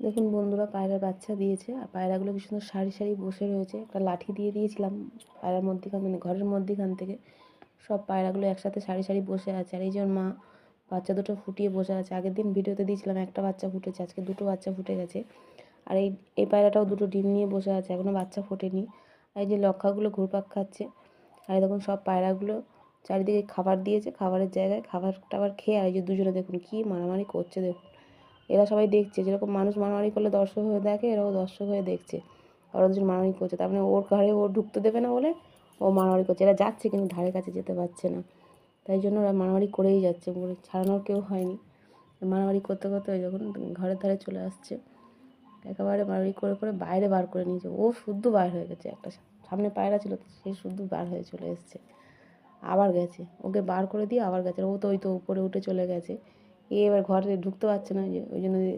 দেখুন বন্ধুরা, পায়রার বাচ্চা দিয়েছে আর পায়রাগুলো কি সুন্দর সারি সারি বসে রয়েছে। একটা লাঠি দিয়ে দিয়েছিলাম পায়রার মধ্যিখান, মানে ঘরের মধ্যিখান থেকে সব পায়রাগুলো একসাথে সারি সারি বসে আছে। আর এই যে ওর মা বাচ্চা দুটো ফুটিয়ে বসে আছে। আগের দিন ভিডিওতে দিয়েছিলাম একটা বাচ্চা ফুটেছে, আজকে দুটো বাচ্চা ফুটে গেছে। আর এই পায়রাটাও দুটো ডিম নিয়ে বসে আছে, এখনও বাচ্চা ফোটেনি। আর এই যে লক্ষাগুলো ঘুরপাক খাচ্ছে। আর দেখুন সব পায়রাগুলো চারিদিকে খাবার দিয়েছে, খাবারের জায়গায় খাবার টাবার খেয়ে আর এই যে দুজনে দেখুন কী মারামারি করছে। দেখুন এরা সবাই দেখছে, যেরকম মানুষ মারামারি করলে দর্শক হয়ে দেখে, এরাও দর্শক হয়ে দেখছে। ওরা দুজন মারামারি করছে, তার মানে ওর ঘরে ও ঢুকতে দেবে না বলে ও মারামারি করছে। এরা যাচ্ছে কিন্তু ধারে কাছে যেতে পারছে না, তাই জন্য ওরা মারামারি করেই যাচ্ছে, ছাড়ানোর কেউ হয়নি। মারামারি করতে করতে ওই যখন ঘরের ধারে চলে আসছে, একেবারে মারামারি করে করে বাইরে বার করে নিয়েছে। ও শুদ্ধ বার হয়ে গেছে, একটা সামনে পায়রা ছিল সে শুদ্ধ বার হয়ে চলে এসছে, আবার গেছে। ওকে বার করে দিয়ে আবার গেছে। ও তো ওই তো উপরে উঠে চলে গেছে। এবার ঘরে ঢুকতে পারছে না, ওই জন্য